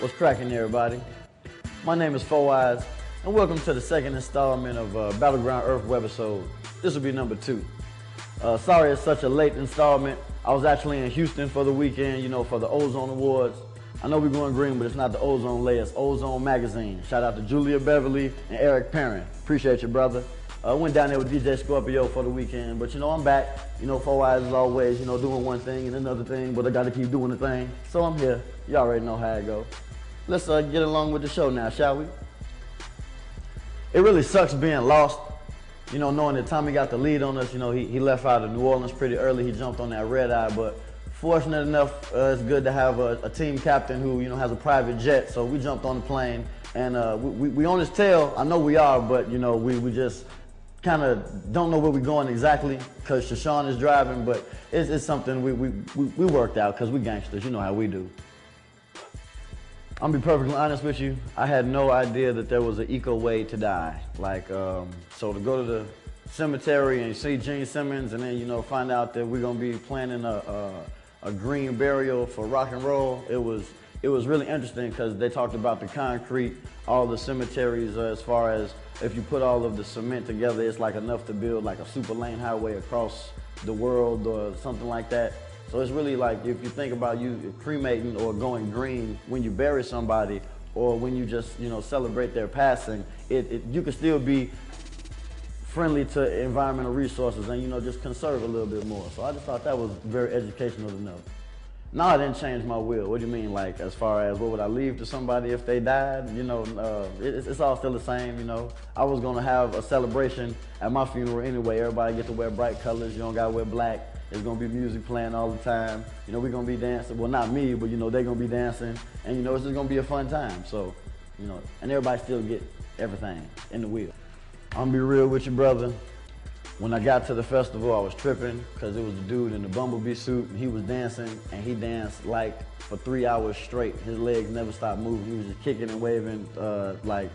What's cracking, everybody? My name is 4 and welcome to the second installment of Battleground Earth Webisode. This will be number 2. Sorry it's such a late installment. I was actually in Houston for the weekend, for the Ozone Awards. I know we're going green, but it's not the ozone layer, it's Ozone Magazine. Shout out to Julia Beverly and Eric Perrin. Appreciate you, brother. Went down there with DJ Scorpio for the weekend, but I'm back. 4 as always, doing one thing and another thing, but I got to keep doing the thing. So I'm here. You already know how it goes. Let's get along with the show now, shall we? It really sucks being lost, knowing that Tommy got the lead on us. He left out of New Orleans pretty early. He jumped on that red eye, but fortunate enough, it's good to have a team captain who, has a private jet. So we jumped on the plane, and we on his tail. I know we are, but, we just kind of don't know where we're going exactly because Shashawn is driving, but it's something we worked out because we gangsters. You know how we do. I'm gonna be perfectly honest with you. I had no idea that there was an eco way to die. So to go to the cemetery and see Gene Simmons and then, find out that we're gonna be planning a green burial for rock and roll, it was really interesting because they talked about the concrete, all the cemeteries as far as if you put all of the cement together, it's like enough to build like a super lane highway across the world or something like that. So it's really like if you think about you cremating or going green when you bury somebody or when you just, celebrate their passing, you can still be friendly to environmental resources and, just conserve a little bit more. So I just thought that was very educational to know. No, I didn't change my will. What do you mean, like, as far as what would I leave to somebody if they died? It's all still the same, I was gonna have a celebration at my funeral anyway. Everybody get to wear bright colors. You don't gotta wear black. There's gonna be music playing all the time. We're gonna be dancing. Well, not me, but they're gonna be dancing. And it's just gonna be a fun time. So, and everybody still get everything in the wheel. I'm gonna be real with you, brother. When I got to the festival, I was tripping because it was the dude in the bumblebee suit and he was dancing and he danced like for 3 hours straight. His legs never stopped moving. He was just kicking and waving like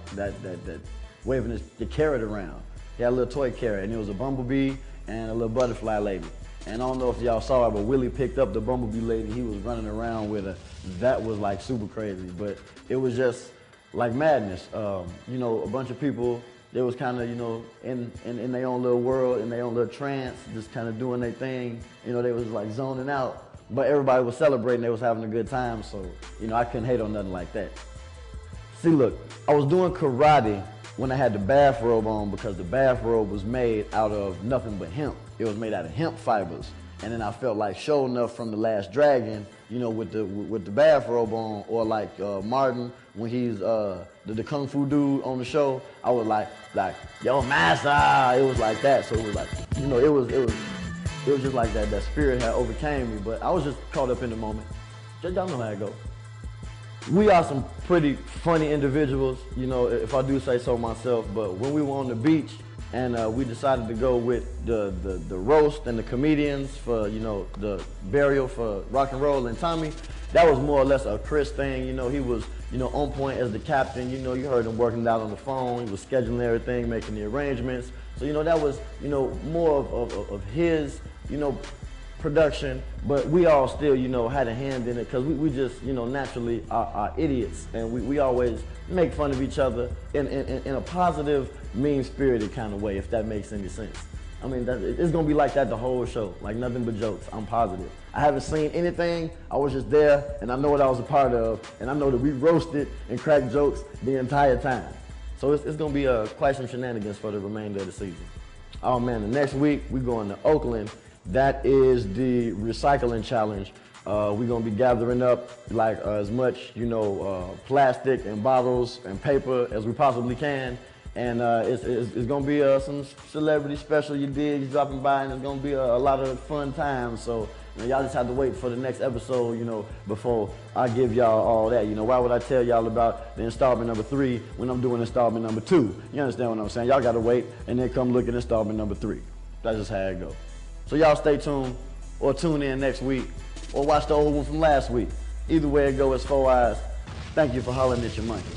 waving the carrot around. He had a little toy carrot and it was a bumblebee and a little butterfly lady. And I don't know if y'all saw it, but Willie picked up the bumblebee lady. He was running around with her. That was like super crazy, but it was just like madness. A bunch of people, they was kind of, in their own little world, in their own little trance, just kind of doing their thing. They was like zoning out, but everybody was celebrating. They was having a good time, so, I couldn't hate on nothing like that. See, look, I was doing karate when I had the bathrobe on because the bathrobe was made out of nothing but hemp. It was made out of hemp fibers. And then I felt like sure enough from The Last Dragon, with the bathrobe on, or like Martin when he's the Kung Fu dude on the show, I was like, yo, massa, it was like that. So it was like, it was just like that spirit had overcame me, but I was just caught up in the moment. Y'all know how it goes. We are some pretty funny individuals, if I do say so myself, but when we were on the beach and we decided to go with the roast and the comedians for, the burial for rock and roll and Tommy, that was more or less a Chris thing. He was, on point as the captain. You heard him working out on the phone. He was scheduling everything, making the arrangements. So, that was, more of his, production, but we all still, had a hand in it because we just, naturally are idiots, and we always make fun of each other in a positive, mean-spirited kind of way, if that makes any sense. I mean, it's gonna be like that the whole show, like nothing but jokes, I'm positive. I haven't seen anything, I was just there, and I know what I was a part of, and I know that we roasted and cracked jokes the entire time. So it's gonna be quite some shenanigans for the remainder of the season. Oh man, the next week, we're going to Oakland. That is the recycling challenge. We're gonna be gathering up like as much, plastic and bottles and paper as we possibly can. And it's gonna be some celebrity special you dig, dropping by, and it's gonna be a lot of fun times. So y'all just have to wait for the next episode, before I give y'all all that. Why would I tell y'all about the installment number 3 when I'm doing installment number 2? You understand what I'm saying? Y'all gotta wait and then come look at installment number 3. That's just how it goes. So y'all stay tuned, or tune in next week, or watch the old one from last week. Either way it goes, 4 eyes. Thank you for hollering at your monkey.